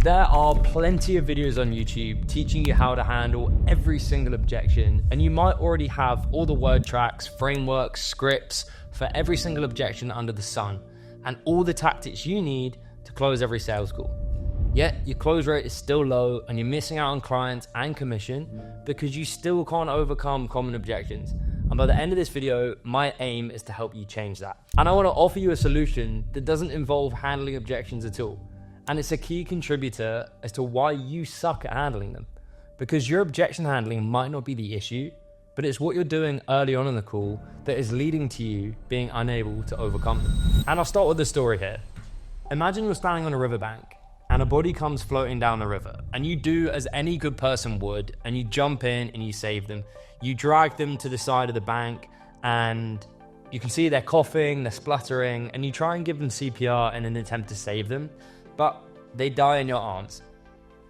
There are plenty of videos on YouTube teaching you how to handle every single objection, and you might already have all the word tracks, frameworks, scripts for every single objection under the sun, and all the tactics you need to close every sales call. Yet your close rate is still low and you're missing out on clients and commission because you still can't overcome common objections. And by the end of this video, my aim is to help you change that. And I want to offer you a solution that doesn't involve handling objections at all. And it's a key contributor as to why you suck at handling them. Because your objection handling might not be the issue, but it's what you're doing early on in the call that is leading to you being unable to overcome them. And I'll start with the story here. Imagine you're standing on a riverbank and a body comes floating down the river, and you do as any good person would, and you jump in and you save them. You drag them to the side of the bank, and you can see they're coughing, they're spluttering, and you try and give them CPR in an attempt to save them, but they die in your arms.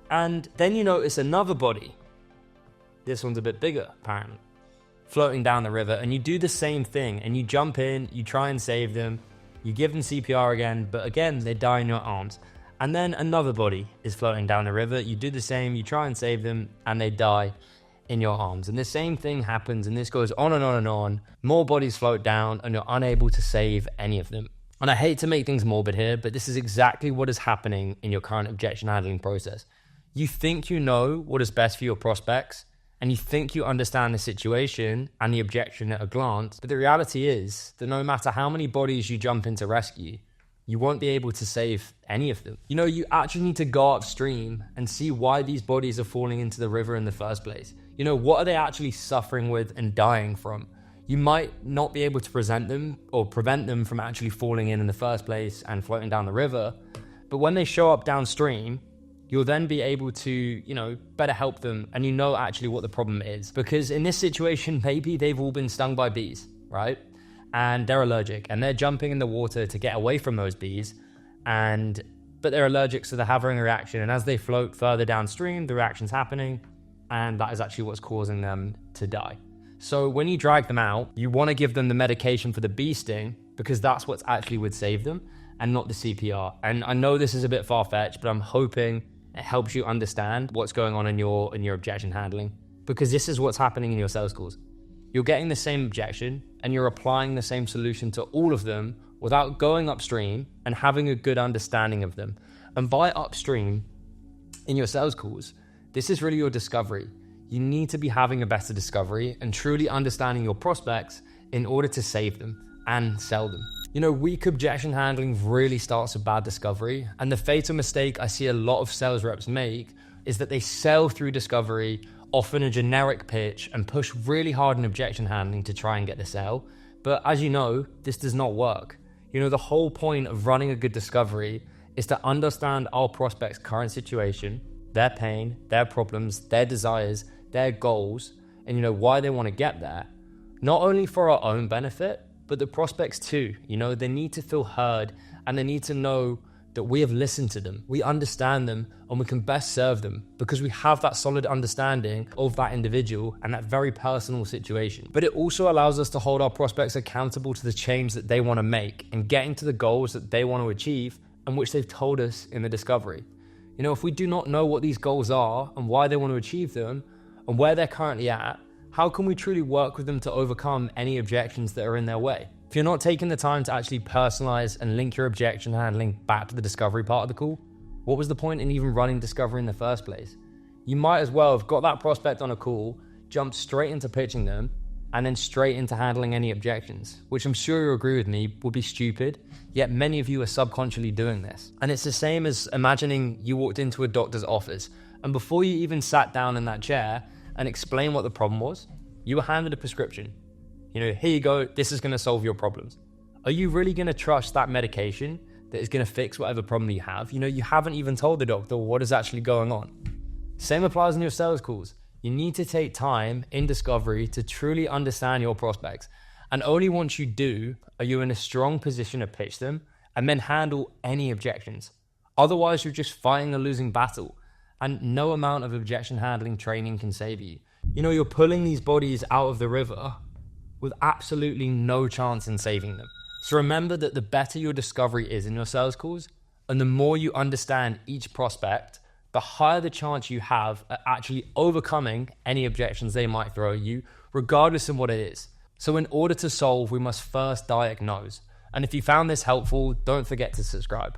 And then you notice another body. This one's a bit bigger, apparently, floating down the river, and you do the same thing, and you jump in, you try and save them, you give them CPR again, but again, they die in your arms. And then another body is floating down the river, you do the same, you try and save them, and they die in your arms. And the same thing happens, and this goes on and on and on. More bodies float down, and you're unable to save any of them. And I hate to make things morbid here, but this is exactly what is happening in your current objection handling process. You think you know what is best for your prospects, and you think you understand the situation and the objection at a glance, but the reality is that no matter how many bodies you jump in to rescue, you won't be able to save any of them. You know, you actually need to go upstream and see why these bodies are falling into the river in the first place. You know, what are they actually suffering with and dying from? You might not be able to present them or prevent them from actually falling in the first place and floating down the river, but when they show up downstream, you'll then be able to, better help them, and you know actually what the problem is. Because in this situation, maybe they've all been stung by bees, right? And they're allergic, and they're jumping in the water to get away from those bees, but they're allergic, so they're having a reaction, and as they float further downstream, the reaction's happening, and that is actually what's causing them to die. So when you drag them out, you want to give them the medication for the bee sting, because that's what actually would save them, and not the CPR. And I know this is a bit far-fetched, but I'm hoping it helps you understand what's going on in your objection handling, because this is what's happening in your sales calls. You're getting the same objection and you're applying the same solution to all of them without going upstream and having a good understanding of them. And by upstream in your sales calls, this is really your discovery. You need to be having a better discovery and truly understanding your prospects in order to save them and sell them. Weak objection handling really starts with bad discovery. And the fatal mistake I see a lot of sales reps make is that they sell through discovery, often a generic pitch, and push really hard in objection handling to try and get the sale. But as you know, this does not work. The whole point of running a good discovery is to understand our prospect's current situation, their pain, their problems, their desires, their goals, and why they want to get there. Not only for our own benefit, but the prospects too. They need to feel heard, and they need to know that we have listened to them, we understand them, and we can best serve them because we have that solid understanding of that individual and that very personal situation. But it also allows us to hold our prospects accountable to the change that they want to make and getting to the goals that they want to achieve and which they've told us in the discovery. If we do not know what these goals are and why they want to achieve them and where they're currently at, how can we truly work with them to overcome any objections that are in their way? If you're not taking the time to actually personalize and link your objection handling back to the discovery part of the call, what was the point in even running discovery in the first place? You might as well have got that prospect on a call, jumped straight into pitching them, and then straight into handling any objections, which I'm sure you'll agree with me would be stupid, yet many of you are subconsciously doing this. And it's the same as imagining you walked into a doctor's office, and before you even sat down in that chair and explained what the problem was, you were handed a prescription. Here you go, this is going to solve your problems. Are you really going to trust that medication that is going to fix whatever problem you have? You haven't even told the doctor what is actually going on. Same applies in your sales calls. You need to take time in discovery to truly understand your prospects. And only once you do, are you in a strong position to pitch them and then handle any objections. Otherwise, you're just fighting a losing battle, and no amount of objection handling training can save you. You're pulling these bodies out of the river with absolutely no chance in saving them. So remember that the better your discovery is in your sales calls, and the more you understand each prospect the higher the chance you have at actually overcoming any objections they might throw at you, regardless of what it is. So in order to solve, we must first diagnose. And if you found this helpful, don't forget to subscribe.